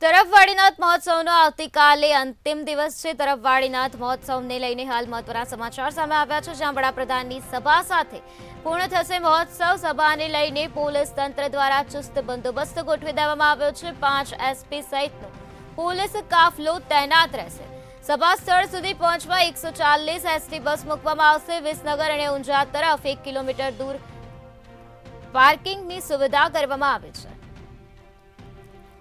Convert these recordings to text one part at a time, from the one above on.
તરફવાળીનાથ મહોત્સવનો આવતીકાલે અંતિમ દિવસ છે। તરફવાળીનાથ મહોત્સવને લઈને હાલ મહત્વના સમાચાર સામે આવ્યા છે, જ્યાં વડાપ્રધાનની સભા સાથે પૂર્ણ થશે મહોત્સવ। સભાને લઈને પોલીસ તંત્ર દ્વારા ચુસ્ત બંદોબસ્ત ગોઠવી દેવામાં આવ્યો છે। 5 એસપી સહિતનો પોલીસ કાફલો તૈનાત રહેશે। સભા સ્થળ સુધી પહોંચવા 140 એસટી બસ મૂકવામાં આવશે। વિસનગર અને ઊંઝા તરફ 1 કિલોમીટર દૂર પાર્કિંગની સુવિધા કરવામાં આવી છે।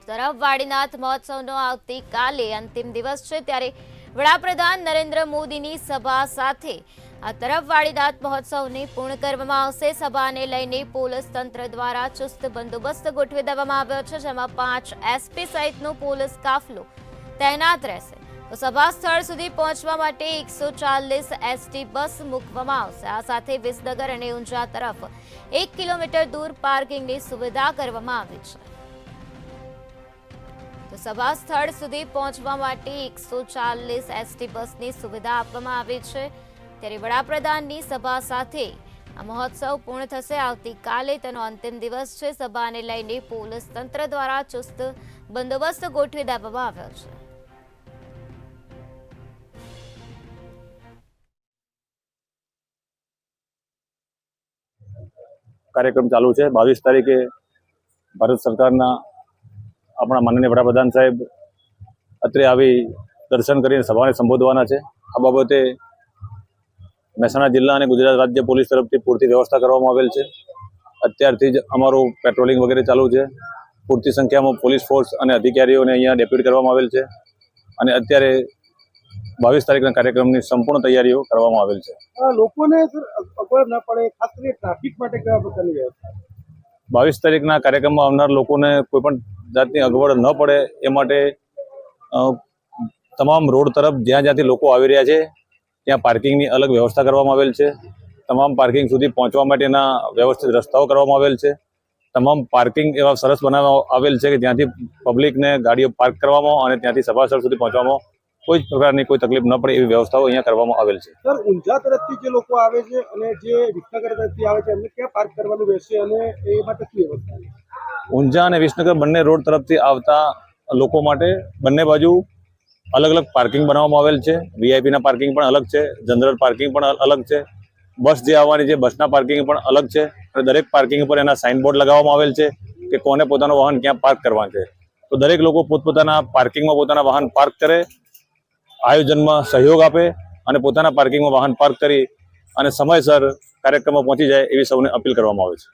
તરફવાળીનાથ મહોત્સવનો આવતીકાલે અંતિમ દિવસ છે, ત્યારે વડાપ્રધાન નરેન્દ્ર મોદીની સભા સાથે આ તરફવાળીનાથ મહોત્સવને પૂર્ણ કરવામાં આવશે। સભાને લઈને પોલીસ તંત્ર દ્વારા ચુસ્ત બંદોબસ્ત ગોઠવી દેવામાં આવ્યો છે, જેમાં 5 એસપી સહિતનો પોલીસ કાફલો તૈનાત રહેશે। તો સભા સ્થળ સુધી પહોંચવા માટે 140 એસટી બસ મૂકવામાં આવશે। આ સાથે વિસનગર અને ઊંઝા તરફ 1 કિલોમીટર દૂર પાર્કિંગની સુવિધા કરવામાં આવી છે। તો સભા સ્થળ સુધી પહોંચવા માટે 140 એસટી બસની સુવિધા આપવામાં આવી છે। ત્યારે વડાપ્રધાનની સભા સાથે આ મહોત્સવ પૂર્ણ થશે। આવતીકાલે તેનો અંતિમ દિવસ છે। સભાને લઈને પોલીસ તંત્ર દ્વારા ચુસ્ત બંદોબસ્ત ગોઠવી દેવામાં આવ્યો છે। કાર્યક્રમ ચાલુ છે। 22 તારીખે ભારત સરકારના આપણા માનનીય વડાપ્રધાન સાહેબ અત્રે આવી દર્શન કરીને સભાને સંબોધવાના છે। આ બાબતે મહેસાણા જિલ્લા અને ગુજરાત રાજ્ય પોલીસ તરફથી પૂરતી વ્યવસ્થા કરવામાં આવેલ છે। અત્યારથી જ અમારું પેટ્રોલિંગ વગેરે ચાલુ છે। પૂરતી સંખ્યામાં પોલીસ ફોર્સ અને અધિકારીઓને અહીંયા ડેપ્યુટ કરવામાં આવેલ છે અને અત્યારે 22 તારીખના કાર્યક્રમની સંપૂર્ણ તૈયારીઓ કરવામાં આવેલ છે। લોકોને અગવડ ન પડે, ખાસ કરીને ટ્રાફિક માટે કેવા પ્રકારની વ્યવસ્થા? 22 તારીખના કાર્યક્રમમાં આવનાર લોકોને કોઈ પણ જાતની અગવડ ન પડે એ માટે તમામ રોડ તરફ જ્યાં જ્યાંથી લોકો આવી રહ્યા છે ત્યાં પાર્કિંગની અલગ વ્યવસ્થા કરવામાં આવેલ છે। તમામ પાર્કિંગ સુધી પહોંચવા માટેના વ્યવસ્થિત રસ્તાઓ કરવામાં આવેલ છે। તમામ પાર્કિંગ એવા સરસ બનાવવામાં આવેલ છે કે જ્યાંથી પબ્લિકને ગાડીઓ પાર્ક કરવામાં અને ત્યાંથી સભા સ્થળ સુધી પહોંચવામાં કોઈ જ પ્રકારની કોઈ તકલીફ ન પડે એવી વ્યવસ્થાઓ અહીંયા કરવામાં આવેલ છે। સર, ઊંઝા તરફથી જે લોકો આવે છે અને જે વિસનગર તરફથી આવે છે એમને ક્યાં પાર્ક કરવાનું રહેશે અને એ માટે શું વ્યવસ્થા છે? ઊંઝા અને વિસનગર બંને રોડ તરફથી આવતા લોકો માટે બંને બાજુ અલગ અલગ પાર્કિંગ બનાવવામાં આવેલ છે। વીઆઈપીના પાર્કિંગ પણ અલગ છે, જનરલ પાર્કિંગ પણ અલગ છે, બસ જે આવવાની છે બસના પાર્કિંગ પણ અલગ છે અને દરેક પાર્કિંગ પર એના સાઇનબોર્ડ લગાવવામાં આવેલ છે કે કોને પોતાનું વાહન ક્યાં પાર્ક કરવાનું છે। તો દરેક લોકો પોતપોતાના પાર્કિંગમાં પોતાના વાહન પાર્ક કરે, આયોજનમાં સહયોગ આપે અને પોતાના પાર્કિંગમાં વાહન પાર્ક કરી અને સમયસર કાર્યક્રમમાં પહોંચી જાય એવી સૌને અપીલ કરવામાં આવે છે।